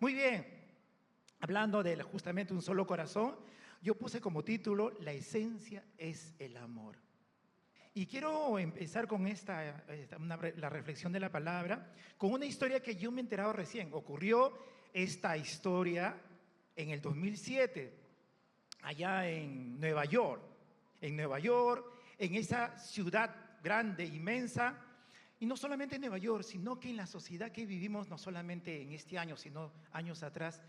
Muy bien, hablando de justamente un solo corazón, yo puse como título, La esencia es el amor. Y quiero empezar con la reflexión de la palabra, con una historia que yo me he enterado recién. Ocurrió esta historia en el 2007, allá en Nueva York. En Nueva York, en esa ciudad grande, inmensa, y no solamente en Nueva York, sino que en la sociedad que vivimos, no solamente en este año, sino años atrás,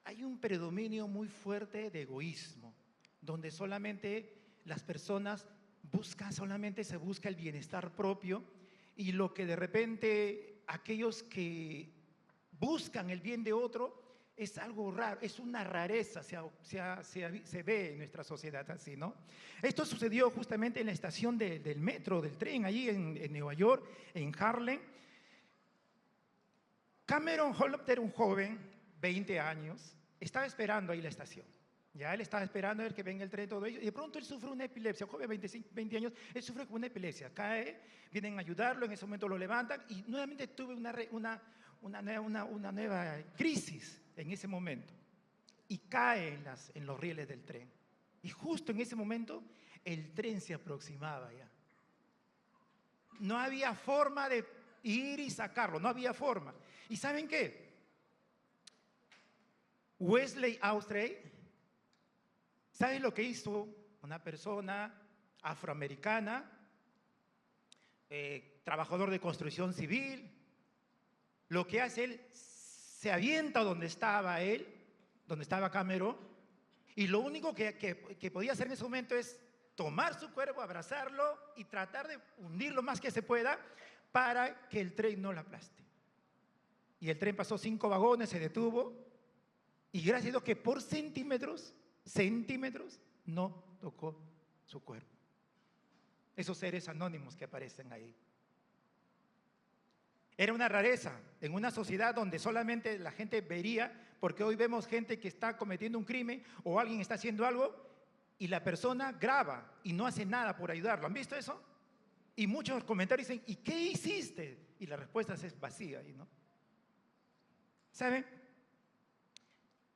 hay un predominio muy fuerte de egoísmo, donde solamente las personas solamente se busca el bienestar propio, y lo que de repente aquellos que buscan el bien de otro es algo raro, es una rareza, se ve en nuestra sociedad así, ¿no? Esto sucedió justamente en la estación del metro, del tren, allí en Nueva York, en Harlem. Cameron Holland era un joven, 20 años, estaba esperando ahí la estación. Ya él estaba esperando a ver que venga el tren, todo ello, y de pronto él sufre una epilepsia. Un joven de 20 años, él sufre con una epilepsia, cae, vienen a ayudarlo, en ese momento lo levantan, y nuevamente tuve una nueva crisis en ese momento, y cae en los rieles del tren. Y justo en ese momento, el tren se aproximaba ya. No había forma de ir y sacarlo, no había forma. ¿Y saben qué? Wesley Austrey, ¿sabes lo que hizo una persona afroamericana, trabajador de construcción civil? Lo que hace él, se avienta donde estaba él, donde estaba Cameron, y lo único que podía hacer en ese momento es tomar su cuerpo, abrazarlo y tratar de hundir lo más que se pueda para que el tren no lo aplaste. Y el tren pasó 5 vagones, se detuvo, y gracias a Dios que por centímetros, no tocó su cuerpo. Esos seres anónimos que aparecen ahí. Era una rareza en una sociedad donde solamente la gente vería, porque hoy vemos gente que está cometiendo un crimen o alguien está haciendo algo y la persona graba y no hace nada por ayudarlo. ¿Han visto eso? Y muchos comentarios dicen, ¿y qué hiciste? Y la respuesta es vacía, ¿no? ¿Saben?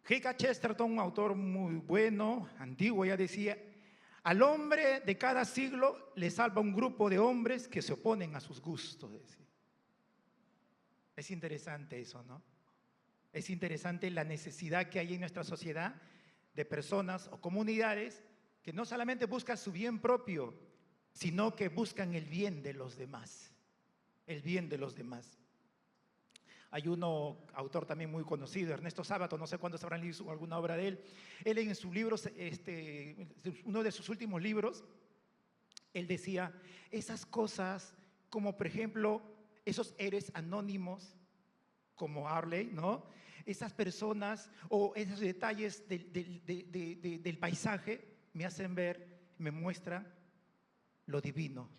G.K. Chesterton, un autor muy bueno, antiguo, ya decía, al hombre de cada siglo le salva un grupo de hombres que se oponen a sus gustos, decía. Es interesante eso, ¿no? Es interesante la necesidad que hay en nuestra sociedad de personas o comunidades que no solamente buscan su bien propio, sino que buscan el bien de los demás. El bien de los demás. Hay autor también muy conocido, Ernesto Sábato, no sé cuántos habrán leído alguna obra de él. Él en su libro, uno de sus últimos libros, él decía, esas cosas como por ejemplo, esos héroes anónimos como Harley, ¿no? Esas personas o esos detalles del paisaje me hacen ver, me muestran lo divino,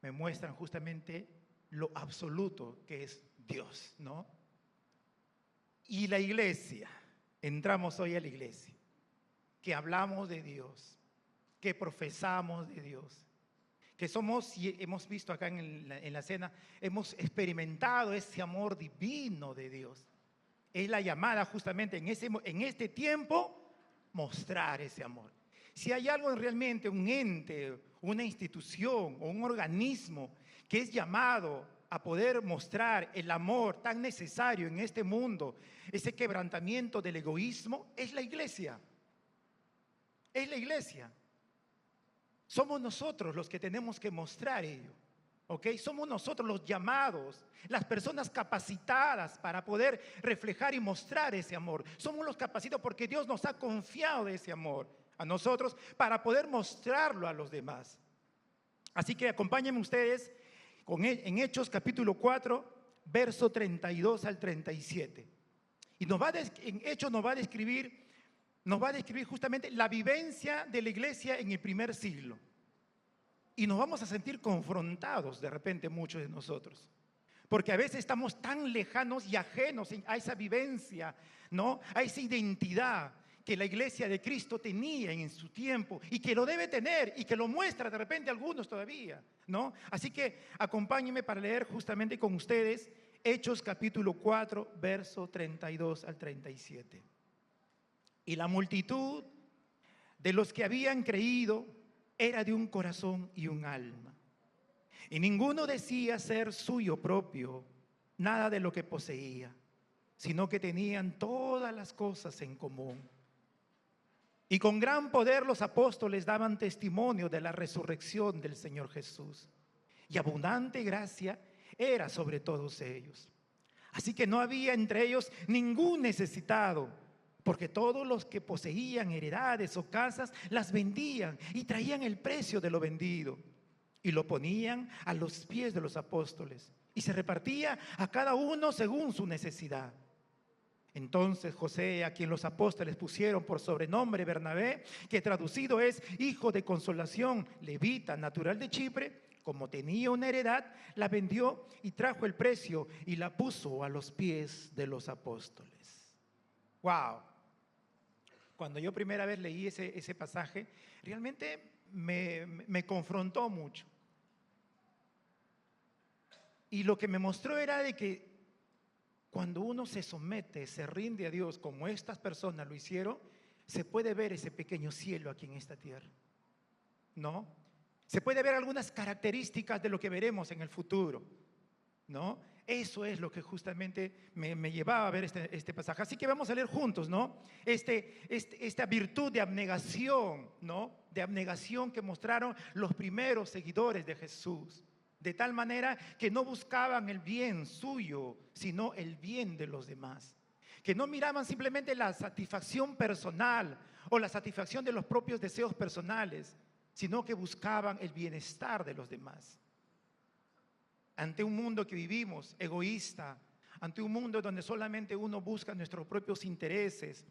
me muestran justamente lo absoluto que es Dios, ¿no? Y la iglesia, entramos hoy a la iglesia, que hablamos de Dios, que profesamos de Dios, que somos, y hemos visto acá en la cena, hemos experimentado ese amor divino de Dios. Es la llamada justamente en este tiempo, mostrar ese amor. Si hay algo realmente, un ente, una institución o un organismo que es llamado a poder mostrar el amor tan necesario en este mundo, ese quebrantamiento del egoísmo, es la iglesia. Es la iglesia. Somos nosotros los que tenemos que mostrar ello, ¿ok? Somos nosotros los llamados, las personas capacitadas para poder reflejar y mostrar ese amor. Somos los capacitados porque Dios nos ha confiado ese amor a nosotros para poder mostrarlo a los demás. Así que acompáñenme ustedes en Hechos capítulo 4, verso 32 al 37. Y en Hechos nos va a describir justamente la vivencia de la iglesia en el primer siglo. Y nos vamos a sentir confrontados de repente muchos de nosotros. Porque a veces estamos tan lejanos y ajenos a esa vivencia, ¿no? A esa identidad que la iglesia de Cristo tenía en su tiempo y que lo debe tener y que lo muestra de repente algunos todavía, ¿no? Así que acompáñenme para leer justamente con ustedes Hechos capítulo 4, verso 32 al 37. Y la multitud de los que habían creído era de un corazón y un alma. Y ninguno decía ser suyo propio nada de lo que poseía, sino que tenían todas las cosas en común. Y con gran poder los apóstoles daban testimonio de la resurrección del Señor Jesús. Y abundante gracia era sobre todos ellos. Así que no había entre ellos ningún necesitado, porque todos los que poseían heredades o casas las vendían y traían el precio de lo vendido y lo ponían a los pies de los apóstoles, y se repartía a cada uno según su necesidad. Entonces José, a quien los apóstoles pusieron por sobrenombre Bernabé, que traducido es hijo de consolación, levita, natural de Chipre, como tenía una heredad, la vendió y trajo el precio y la puso a los pies de los apóstoles. ¡Wow! Cuando yo primera vez leí ese pasaje, realmente me confrontó mucho. Y lo que me mostró era de que cuando uno se somete, se rinde a Dios, como estas personas lo hicieron, se puede ver ese pequeño cielo aquí en esta tierra, ¿no? Se puede ver algunas características de lo que veremos en el futuro, ¿no? Eso es lo que justamente me llevaba a ver este pasaje. Así que vamos a leer juntos, ¿no? Esta virtud de abnegación, ¿no? De abnegación que mostraron los primeros seguidores de Jesús. De tal manera que no buscaban el bien suyo, sino el bien de los demás. Que no miraban simplemente la satisfacción personal o la satisfacción de los propios deseos personales, sino que buscaban el bienestar de los demás. Ante un mundo que vivimos egoísta, ante un mundo donde solamente uno busca nuestros propios intereses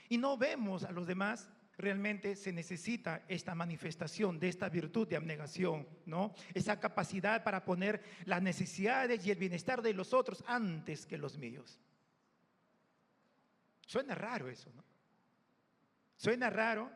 y no vemos a los demás, realmente se necesita esta manifestación de esta virtud de abnegación, ¿no? Esa capacidad para poner las necesidades y el bienestar de los otros antes que los míos. Suena raro eso, ¿no? Suena raro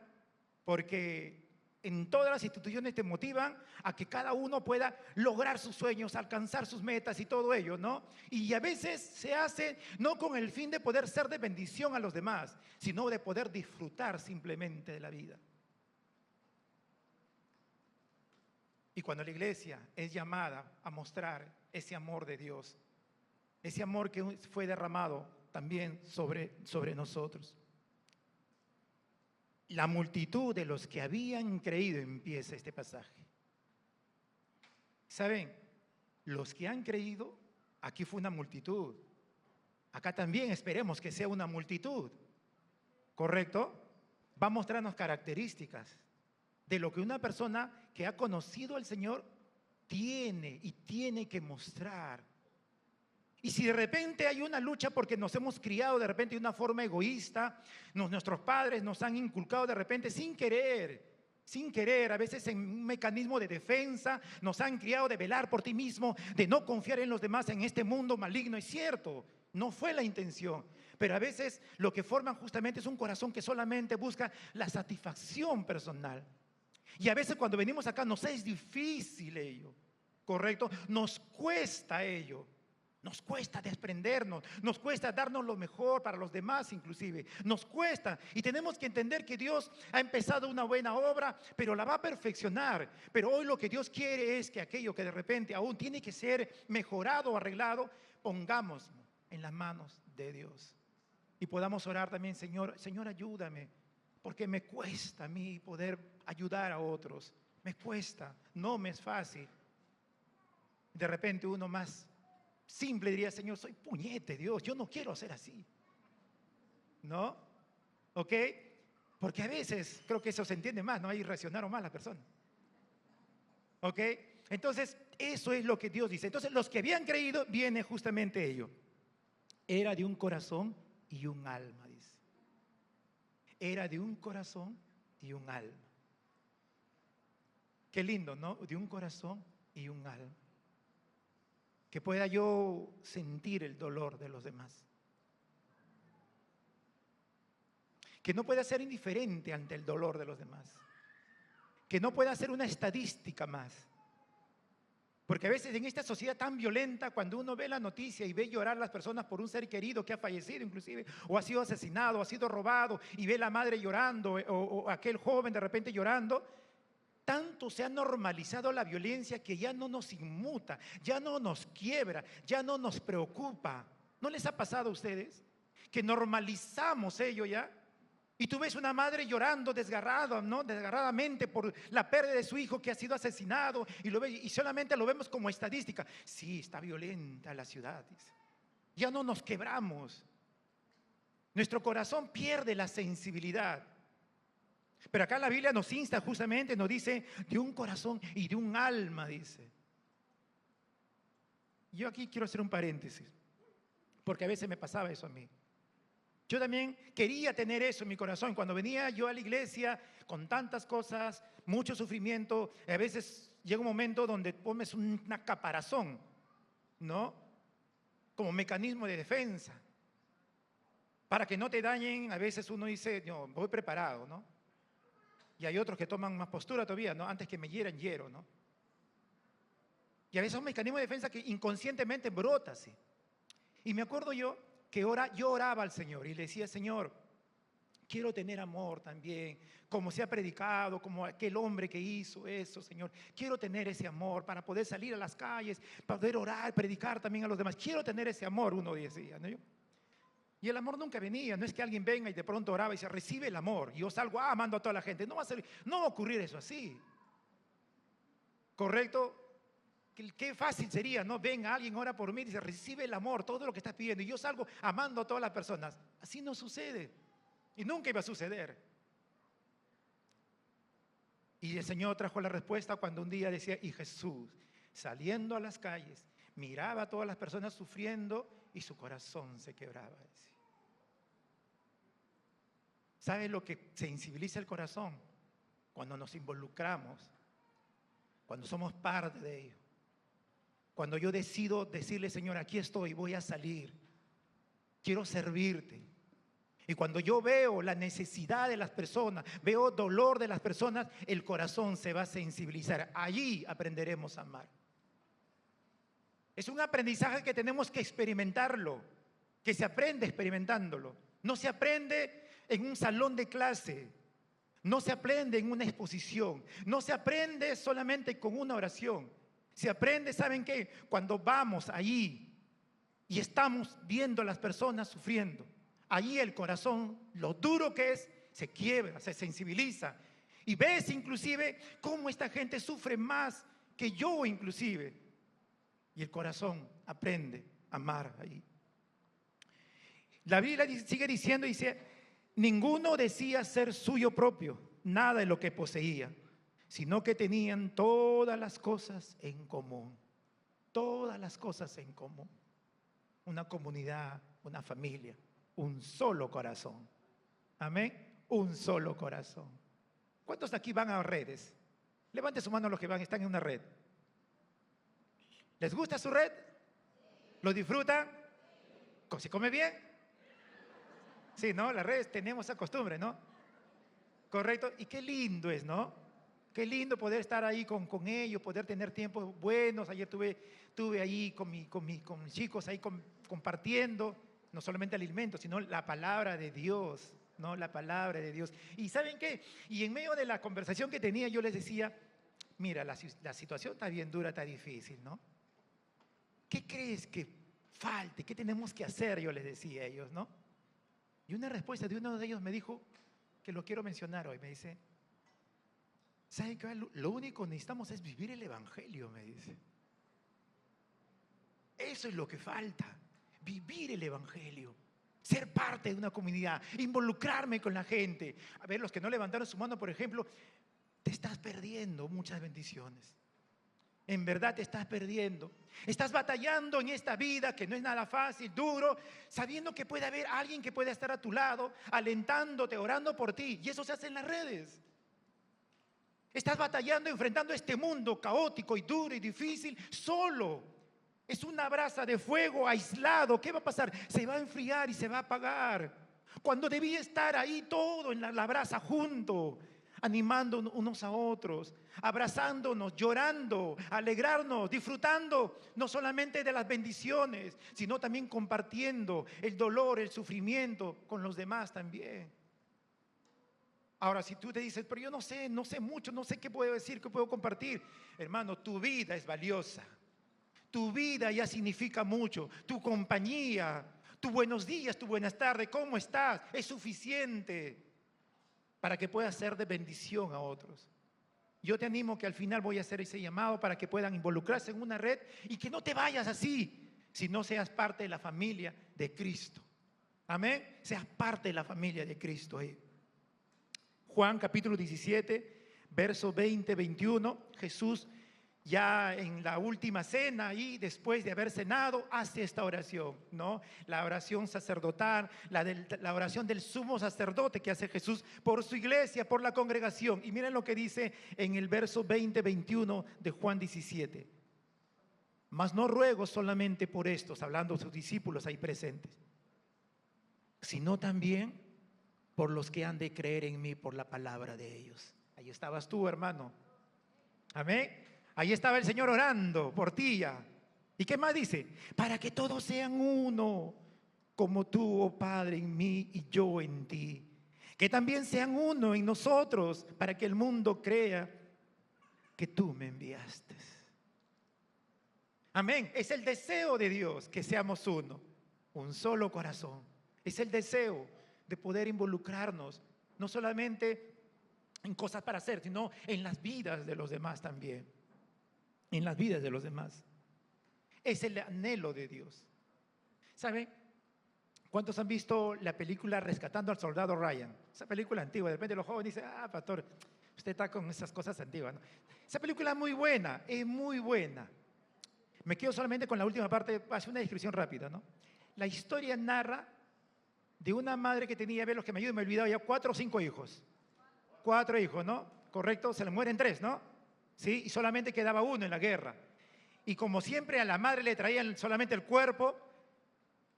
porque en todas las instituciones te motivan a que cada uno pueda lograr sus sueños, alcanzar sus metas y todo ello, ¿no? Y a veces se hace no con el fin de poder ser de bendición a los demás, sino de poder disfrutar simplemente de la vida. Y cuando la iglesia es llamada a mostrar ese amor de Dios, ese amor que fue derramado también sobre nosotros. La multitud de los que habían creído, empieza este pasaje. ¿Saben? Los que han creído, aquí fue una multitud. Acá también esperemos que sea una multitud. ¿Correcto? Va a mostrarnos características de lo que una persona que ha conocido al Señor tiene y tiene que mostrar. Y si de repente hay una lucha porque nos hemos criado de repente de una forma egoísta, nuestros padres nos han inculcado de repente sin querer, a veces en un mecanismo de defensa, nos han criado de velar por ti mismo, de no confiar en los demás en este mundo maligno. Es cierto, no fue la intención, pero a veces lo que forman justamente es un corazón que solamente busca la satisfacción personal. Y a veces cuando venimos acá nos es difícil ello, ¿correcto? Nos cuesta ello. Nos cuesta desprendernos, nos cuesta darnos lo mejor para los demás inclusive, nos cuesta, y tenemos que entender que Dios ha empezado una buena obra, pero la va a perfeccionar. Pero hoy lo que Dios quiere es que aquello que de repente aún tiene que ser mejorado o arreglado, pongamos en las manos de Dios. Y podamos orar también: Señor, ayúdame, porque me cuesta a mí poder ayudar a otros, me cuesta, no me es fácil. De repente uno más simple diría: Señor, soy puñete, Dios, yo no quiero ser así, ¿no? ¿Ok? Porque a veces creo que eso se entiende más, ¿no? Ahí reaccionaron más las personas. ¿Ok? Entonces, eso es lo que Dios dice. Entonces, los que habían creído, viene justamente ello. Era de un corazón y un alma, dice. Era de un corazón y un alma. Qué lindo, ¿no? De un corazón y un alma. Que pueda yo sentir el dolor de los demás. Que no pueda ser indiferente ante el dolor de los demás. Que no pueda ser una estadística más. Porque a veces en esta sociedad tan violenta, cuando uno ve la noticia y ve llorar a las personas por un ser querido que ha fallecido inclusive, o ha sido asesinado, o ha sido robado, y ve la madre llorando, o aquel joven de repente llorando, tanto se ha normalizado la violencia que ya no nos inmuta, ya no nos quiebra, ya no nos preocupa. ¿No les ha pasado a ustedes que normalizamos ello ya? Y tú ves una madre llorando desgarrada, ¿no? Desgarradamente por la pérdida de su hijo que ha sido asesinado y solamente lo vemos como estadística. Sí, está violenta la ciudad, dice. Ya no nos quebramos. Nuestro corazón pierde la sensibilidad. Pero acá la Biblia nos insta justamente, nos dice de un corazón y de un alma, dice. Yo aquí quiero hacer un paréntesis, porque a veces me pasaba eso a mí. Yo también quería tener eso en mi corazón. Cuando venía yo a la iglesia con tantas cosas, mucho sufrimiento, a veces llega un momento donde pones una caparazón, ¿no? Como mecanismo de defensa. Para que no te dañen, a veces uno dice, no, voy preparado, ¿no? Y hay otros que toman más postura todavía, ¿no? Antes que me hieran, hiero, ¿no? Y a veces es un mecanismo de defensa que inconscientemente brota así. Y me acuerdo yo que yo oraba al Señor y le decía, Señor, quiero tener amor también, como se ha predicado, como aquel hombre que hizo eso, Señor. Quiero tener ese amor para poder salir a las calles, para poder orar, predicar también a los demás. Quiero tener ese amor, uno decía, ¿no? Y el amor nunca venía, no es que alguien venga y de pronto oraba y se recibe el amor. Y yo salgo amando a toda la gente. No va a ocurrir eso así. ¿Correcto? Qué fácil sería, ¿no? Venga alguien, ora por mí y se recibe el amor, todo lo que estás pidiendo. Y yo salgo amando a todas las personas. Así no sucede. Y nunca iba a suceder. Y el Señor trajo la respuesta cuando un día decía, y Jesús, saliendo a las calles, miraba a todas las personas sufriendo y su corazón se quebraba. ¿Sabes lo que sensibiliza el corazón? Cuando nos involucramos, cuando somos parte de ello. Cuando yo decido decirle, Señor, aquí estoy, voy a salir, quiero servirte. Y cuando yo veo la necesidad de las personas, veo dolor de las personas, el corazón se va a sensibilizar. Allí aprenderemos a amar. Es un aprendizaje que tenemos que experimentarlo, que se aprende experimentándolo. No se aprende en un salón de clase, no se aprende en una exposición, no se aprende solamente con una oración. Se aprende, ¿saben qué? Cuando vamos allí y estamos viendo a las personas sufriendo, allí el corazón, lo duro que es, se quiebra, se sensibiliza. Y ves inclusive cómo esta gente sufre más que yo inclusive. Y el corazón aprende a amar ahí. La Biblia sigue diciendo, dice, ninguno decía ser suyo propio, nada de lo que poseía, sino que tenían todas las cosas en común. Todas las cosas en común. Una comunidad, una familia, un solo corazón. Amén. Un solo corazón. ¿Cuántos de aquí van a redes? Levante su mano los que están en una red. ¿Les gusta su red? ¿Lo disfrutan? ¿Se come bien? Sí, ¿no? Las redes tenemos esa costumbre, ¿no? Correcto. Y qué lindo es, ¿no? Qué lindo poder estar ahí con ellos, poder tener tiempos buenos. Ayer tuve ahí con mis chicos ahí compartiendo, no solamente el alimento, sino la palabra de Dios, ¿no? La palabra de Dios. ¿Y saben qué? Y en medio de la conversación que tenía, yo les decía, mira, la situación está bien dura, está difícil, ¿no? ¿Qué crees que falte? ¿Qué tenemos que hacer? Yo les decía a ellos, ¿no? Y una respuesta de uno de ellos me dijo, que lo quiero mencionar hoy, me dice, ¿saben qué? Lo único que necesitamos es vivir el Evangelio, me dice. Eso es lo que falta, vivir el Evangelio, ser parte de una comunidad, involucrarme con la gente. A ver, los que no levantaron su mano, por ejemplo, te estás perdiendo muchas bendiciones. En verdad te estás perdiendo. Estás batallando en esta vida que no es nada fácil, duro, sabiendo que puede haber alguien que pueda estar a tu lado, alentándote, orando por ti. Y eso se hace en las redes. Estás batallando, enfrentando este mundo caótico y duro y difícil solo. Es una brasa de fuego aislado. ¿Qué va a pasar? Se va a enfriar y se va a apagar. Cuando debía estar ahí todo en la brasa junto. animando unos a otros, abrazándonos, llorando, alegrarnos, disfrutando no solamente de las bendiciones, sino también compartiendo el dolor, el sufrimiento con los demás también. Ahora, si tú te dices, pero yo no sé mucho, no sé qué puedo decir, qué puedo compartir. Hermano, tu vida es valiosa. Tu vida ya significa mucho. Tu compañía, tu buenos días, tu buenas tardes, ¿cómo estás? Es suficiente para que puedas ser de bendición a otros. Yo te animo que al final voy a hacer ese llamado para que puedan involucrarse en una red y que no te vayas así, si no seas parte de la familia de Cristo. Amén. Seas parte de la familia de Cristo. Juan capítulo 17, verso 20, 21, Jesús ya en la última cena y después de haber cenado hace esta oración, ¿no? La oración sacerdotal, la oración del sumo sacerdote que hace Jesús por su iglesia, por la congregación. Y miren lo que dice en el verso 20, 21 de Juan 17. Mas no ruego solamente por estos, hablando de sus discípulos ahí presentes, sino también por los que han de creer en mí por la palabra de ellos. Ahí estabas tú, hermano. Amén. Ahí estaba el Señor orando por ti ya. ¿Y qué más dice? Para que todos sean uno, como tú, oh Padre, en mí y yo en ti. Que también sean uno en nosotros, para que el mundo crea que tú me enviaste. Amén. Es el deseo de Dios que seamos uno, un solo corazón. Es el deseo de poder involucrarnos, no solamente en cosas para hacer, sino en las vidas de los demás también. En las vidas de los demás. Es el anhelo de Dios. ¿Saben? ¿Cuántos han visto la película Rescatando al Soldado Ryan? Esa película antigua, de repente los jóvenes dicen, pastor, usted está con esas cosas antiguas, ¿no? Esa película es muy buena, es muy buena. Me quedo solamente con la última parte, hace una descripción rápida, ¿no? La historia narra de una madre que tenía, a ver, los que me ayuden, me he olvidado ya, 4 o 5 hijos. 4 hijos, ¿no? Correcto, se le mueren 3, ¿no? Sí, y solamente quedaba uno en la guerra. Y como siempre a la madre le traían solamente el cuerpo,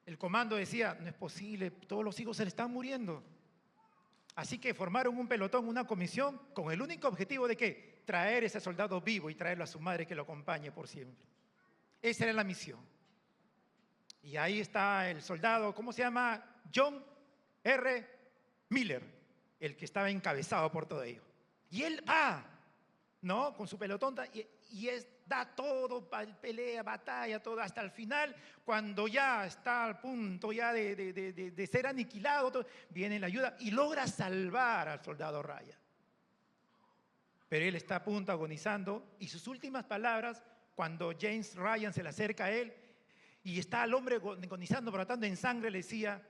el comando decía, no es posible, todos los hijos se le están muriendo. Así que formaron un pelotón, una comisión, con el único objetivo de ¿qué? Traer ese soldado vivo y traerlo a su madre que lo acompañe por siempre. Esa era la misión. Y ahí está el soldado, ¿cómo se llama? John R. Miller, el que estaba encabezado por todo ello. Y él va, ¿no? Con su pelotón da todo, pelea, batalla, todo, hasta el final, cuando ya está al punto ya de ser aniquilado, todo, viene la ayuda y logra salvar al soldado Ryan. Pero él está a punto agonizando y sus últimas palabras, cuando James Ryan se le acerca a él y está al hombre agonizando, brotando en sangre, le decía,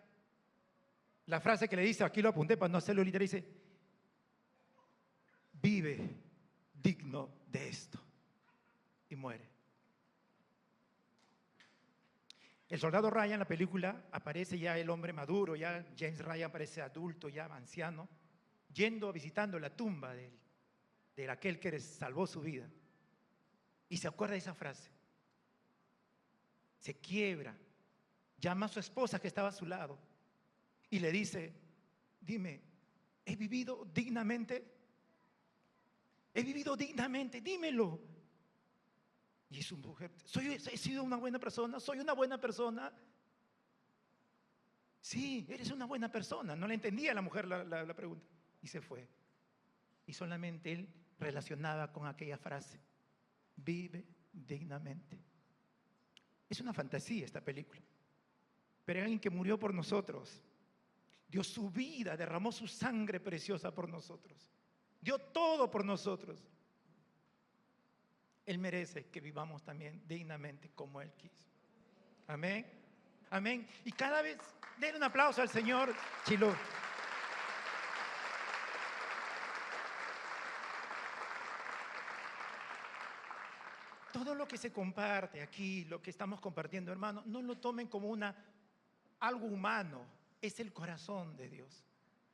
la frase que le dice, aquí lo apunté para no hacerlo literal, dice, vive digno de esto. Y muere. El soldado Ryan en la película aparece ya el hombre maduro, ya James Ryan aparece adulto, ya anciano, visitando la tumba de aquel que salvó su vida. Y se acuerda de esa frase. Se quiebra, llama a su esposa que estaba a su lado y le dice, dime, ¿he vivido dignamente? ¿He vivido dignamente? Dímelo. Y su mujer, ¿he sido una buena persona? ¿Soy una buena persona? Sí, eres una buena persona. No le entendía la mujer la pregunta. Y se fue. Y solamente él relacionaba con aquella frase. Vive dignamente. Es una fantasía esta película. Pero alguien que murió por nosotros. Dio su vida, derramó su sangre preciosa por nosotros. Dio todo por nosotros. Él merece que vivamos también dignamente como Él quiso. Amén. Amén. Y cada vez, den un aplauso al Señor Chilo. Todo lo que se comparte aquí, lo que estamos compartiendo, hermano, no lo tomen como algo humano. Es el corazón de Dios.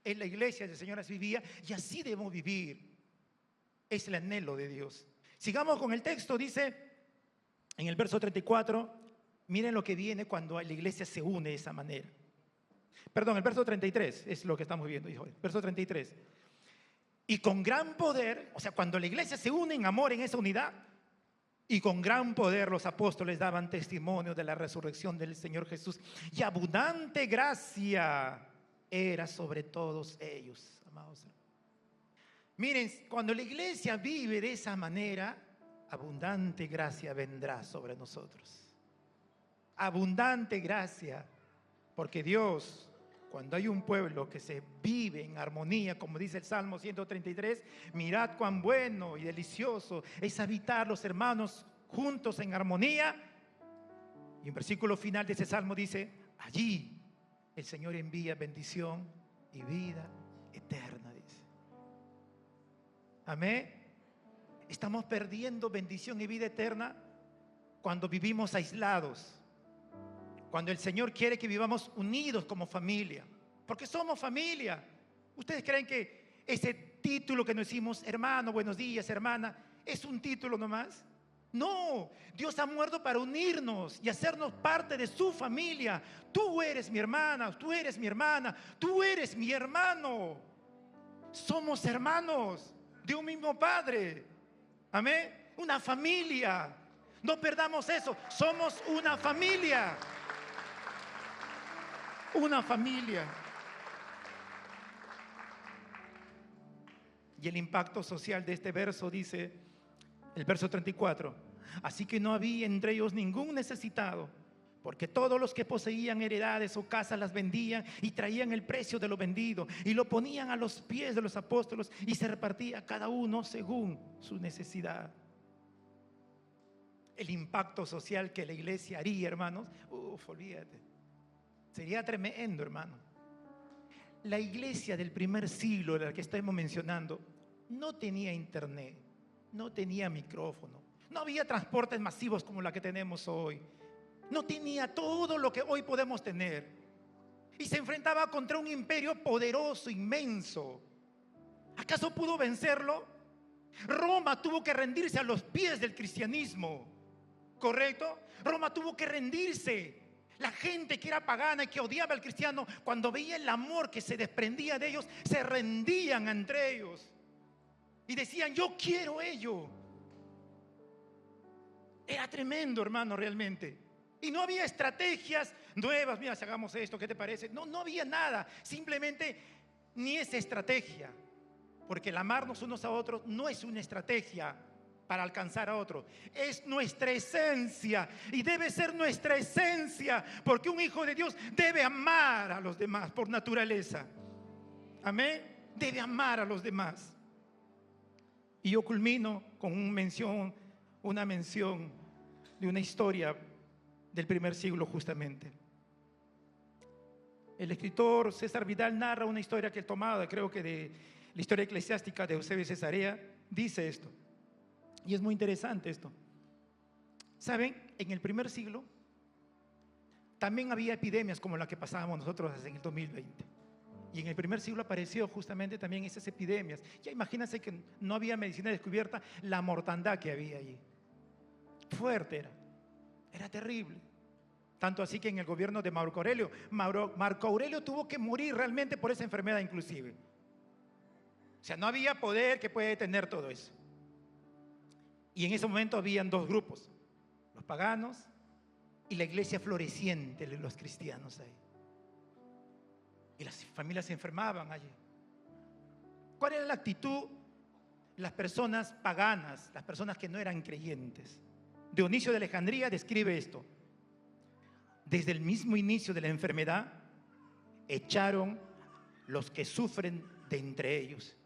Es la iglesia del Señor así vivía y así debemos vivir. Es el anhelo de Dios. Sigamos con el texto, dice en el verso 34, miren lo que viene cuando la iglesia se une de esa manera. Perdón, el verso 33 es lo que estamos viendo, hijo. Verso 33. Y con gran poder, o sea, cuando la iglesia se une en amor, en esa unidad, y con gran poder los apóstoles daban testimonio de la resurrección del Señor Jesús. Y abundante gracia era sobre todos ellos, amados. Miren, cuando la iglesia vive de esa manera, abundante gracia vendrá sobre nosotros. Abundante gracia, porque Dios, cuando hay un pueblo que se vive en armonía, como dice el Salmo 133, mirad cuán bueno y delicioso es habitar los hermanos juntos en armonía. Y un versículo final de ese Salmo dice, allí el Señor envía bendición y vida eterna, dice. Amén. Estamos perdiendo bendición y vida eterna cuando vivimos aislados. Cuando el Señor quiere que vivamos unidos como familia, porque somos familia. ¿Ustedes creen que ese título que nos decimos, hermano, buenos días, hermana, es un título nomás? No, Dios ha muerto para unirnos y hacernos parte de su familia. Tú eres mi hermana, tú eres mi hermana, tú eres mi hermano. Somos hermanos de un mismo Padre. Amén. Una familia. No perdamos eso, somos una familia. Una familia. Y el impacto social de este verso dice, el verso 34, así que no había entre ellos ningún necesitado, porque todos los que poseían heredades o casas las vendían y traían el precio de lo vendido y lo ponían a los pies de los apóstoles y se repartía cada uno según su necesidad. El impacto social que la iglesia haría, hermanos, olvídate. Sería tremendo, hermano. La iglesia del primer siglo, de la que estamos mencionando, no tenía internet, no tenía micrófono, no había transportes masivos como la que tenemos hoy, no tenía todo lo que hoy podemos tener. Y se enfrentaba contra un imperio poderoso, inmenso. ¿Acaso pudo vencerlo? Roma tuvo que rendirse a los pies del cristianismo, ¿correcto? Roma tuvo que rendirse. La gente que era pagana y que odiaba al cristiano, cuando veía el amor que se desprendía de ellos, se rendían entre ellos y decían, yo quiero ello. Era tremendo, hermano, realmente. Y no había estrategias nuevas, mira, si hagamos esto, ¿qué te parece? No, no había nada, simplemente ni esa estrategia, porque el amarnos unos a otros no es una estrategia para alcanzar a otro, es nuestra esencia y debe ser nuestra esencia, porque un hijo de Dios debe amar a los demás por naturaleza. Amén. Debe amar a los demás. Y yo culmino con una mención de una historia del primer siglo justamente. El escritor César Vidal narra una historia que él tomaba, creo que de la historia eclesiástica de Eusebio de Cesarea, dice esto. Y es muy interesante esto. ¿Saben? En el primer siglo también había epidemias como la que pasábamos nosotros en el 2020. Y en el primer siglo apareció justamente también esas epidemias. Ya imagínense que no había medicina descubierta, la mortandad que había allí. Fuerte era terrible. Tanto así que en el gobierno de Marco Aurelio tuvo que morir realmente por esa enfermedad inclusive. O sea, no había poder que puede detener todo eso. Y en ese momento habían dos grupos, los paganos y la iglesia floreciente de los cristianos ahí. Y las familias se enfermaban allí. ¿Cuál era la actitud de las personas paganas, las personas que no eran creyentes? Dionisio de Alejandría describe esto. Desde el mismo inicio de la enfermedad, echaron los que sufren de entre ellos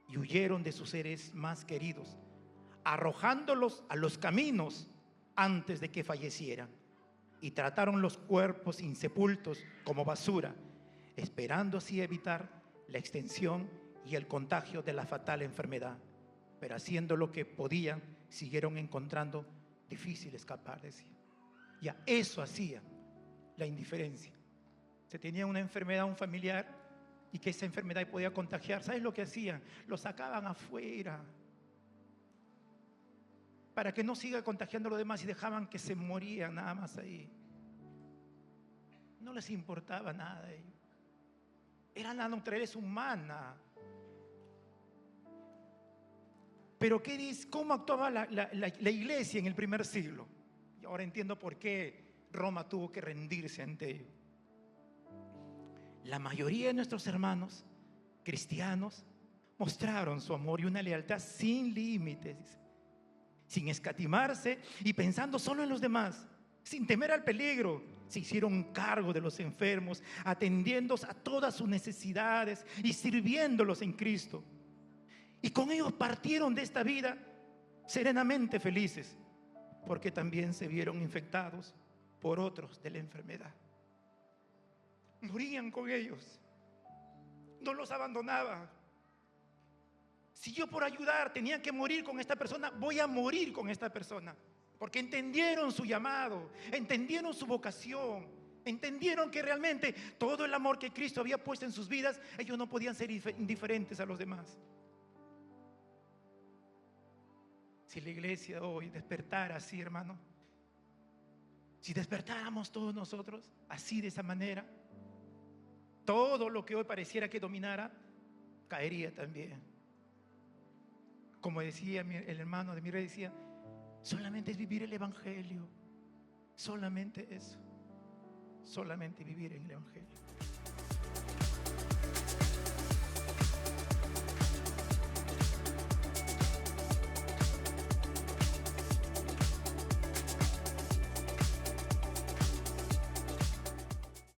y huyeron de sus seres más queridos, arrojándolos a los caminos antes de que fallecieran, y trataron los cuerpos insepultos como basura, esperando así evitar la extensión y el contagio de la fatal enfermedad. Pero haciendo lo que podían, siguieron encontrando difícil escapar, decía. Ya, eso hacía la indiferencia. Se tenía una enfermedad, un familiar, y que esa enfermedad podía contagiar. ¿Sabes lo que hacían? Lo sacaban afuera para que no siga contagiando a los demás y dejaban que se morían nada más ahí. No les importaba nada a ellos. Era la naturaleza humana. Pero ¿qué dice? ¿Cómo actuaba la iglesia en el primer siglo? Y ahora entiendo por qué Roma tuvo que rendirse ante ello. La mayoría de nuestros hermanos cristianos mostraron su amor y una lealtad sin límites, sin escatimarse y pensando solo en los demás, sin temer al peligro. Se hicieron cargo de los enfermos, atendiendo a todas sus necesidades y sirviéndolos en Cristo. Y con ellos partieron de esta vida serenamente felices, porque también se vieron infectados por otros de la enfermedad. Morían con ellos, no los abandonaba. Si yo por ayudar tenía que morir con esta persona, voy a morir con esta persona, porque entendieron su llamado, entendieron su vocación, entendieron que realmente todo el amor que Cristo había puesto en sus vidas, ellos no podían ser indiferentes a los demás. Si la iglesia hoy despertara así, hermano, si despertáramos todos nosotros así, de esa manera, todo lo que hoy pareciera que dominara, caería también. Como decía el hermano de mi rey, decía, solamente es vivir el evangelio, solamente eso, solamente vivir en el evangelio.